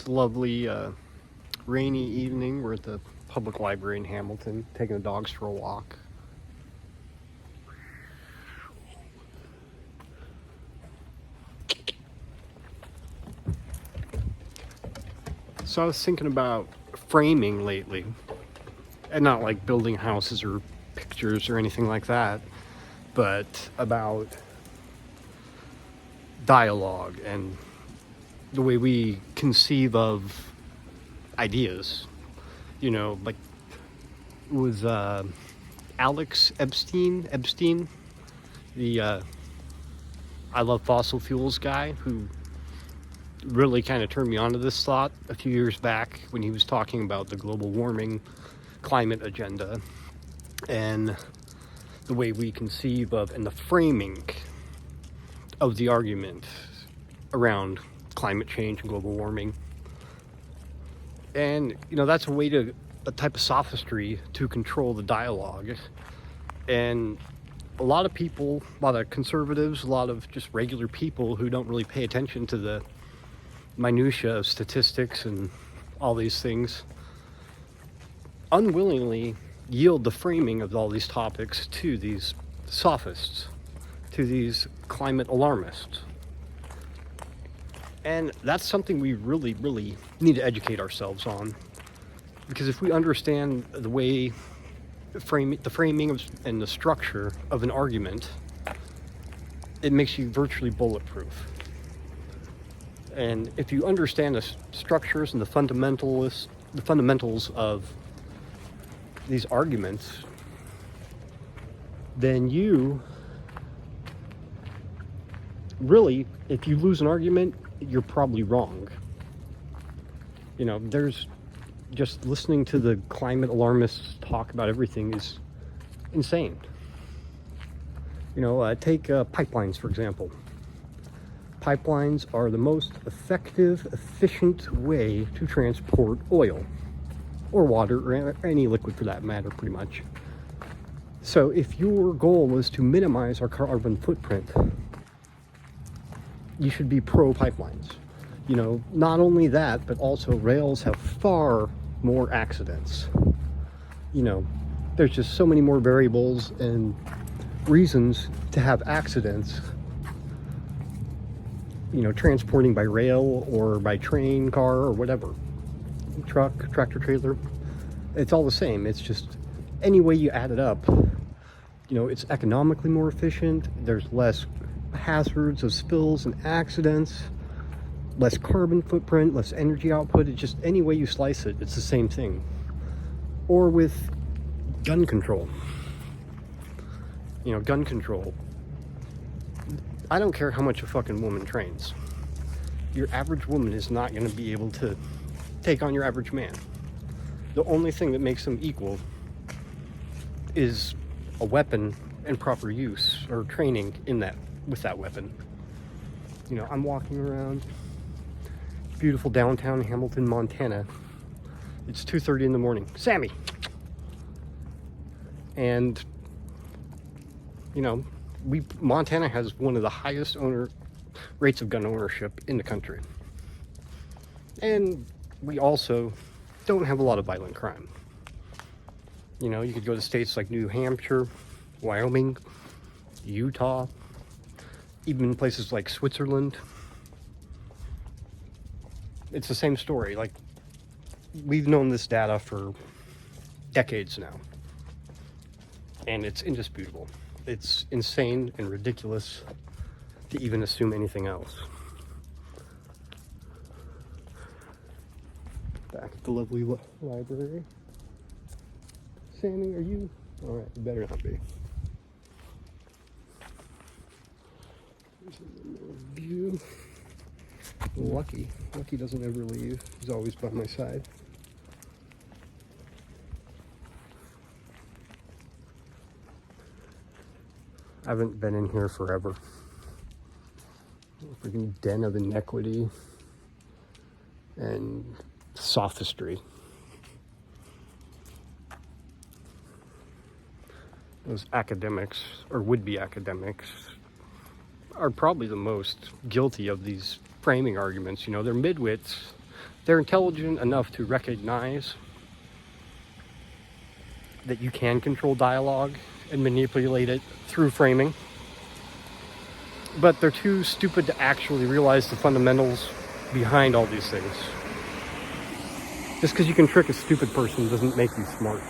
It's a lovely rainy evening. We're at the public library in Hamilton, taking the dogs for a walk. So I was thinking about framing lately, and not like building houses or pictures or anything like that, but about dialogue and the way we conceive of ideas. You know, like it was Alex Epstein, the I Love Fossil Fuels guy, who really kind of turned me on to this thought a few years back when he was talking about the global warming climate agenda and the way we conceive of and the framing of the argument around climate change and global warming. And you know, that's a type of sophistry to control the dialogue. And a lot of people, a lot of conservatives, a lot of just regular people who don't really pay attention to the minutia of statistics and all these things, unwillingly yield the framing of all these topics to these sophists, to these climate alarmists. And that's something we really, really need to educate ourselves on. Because if we understand the way the framing of, and the structure of an argument, it makes you virtually bulletproof. And if you understand the structures and the fundamentals of these arguments, then you really, if you lose an argument, you're probably wrong. You know, there's just listening to the climate alarmists talk about everything is insane. You know, take pipelines, for example. Pipelines are the most effective, efficient way to transport oil or water or any liquid for that matter, pretty much. So if your goal is to minimize our carbon footprint, you should be pro pipelines. You know, not only that, but also rails have far more accidents. You know, there's just so many more variables and reasons to have accidents. You know, transporting by rail or by train, car, or whatever, truck, tractor trailer, it's all the same. It's just any way you add it up, you know, it's economically more efficient. There's less hazards of spills and accidents, less carbon footprint, less energy output. It's just any way you slice it, it's the same thing. Or with gun control. You know, gun control. I don't care how much a fucking woman trains. Your average woman is not going to be able to take on your average man. The only thing that makes them equal is a weapon and proper use or training in that with that weapon. You know, I'm walking around beautiful downtown Hamilton, Montana. It's 2:30 in the morning. Sammy. And you know, Montana has one of the highest rates of gun ownership in the country. And we also don't have a lot of violent crime. You know, you could go to states like New Hampshire, Wyoming, Utah, even places like Switzerland. It's the same story. Like, we've known this data for decades now. And it's indisputable. It's insane and ridiculous to even assume anything else. Back at the lovely library. Sammy, are you? All right, you better not be. There's another view. Lucky doesn't ever leave. He's always by my side. I haven't been in here forever. Freaking den of inequity and sophistry. Those academics, or would-be academics, are probably the most guilty of these framing arguments. You know, they're midwits They're intelligent enough to recognize that you can control dialogue and manipulate it through framing. But they're too stupid to actually realize the fundamentals behind all these things. Just because you can trick a stupid person doesn't make you smart.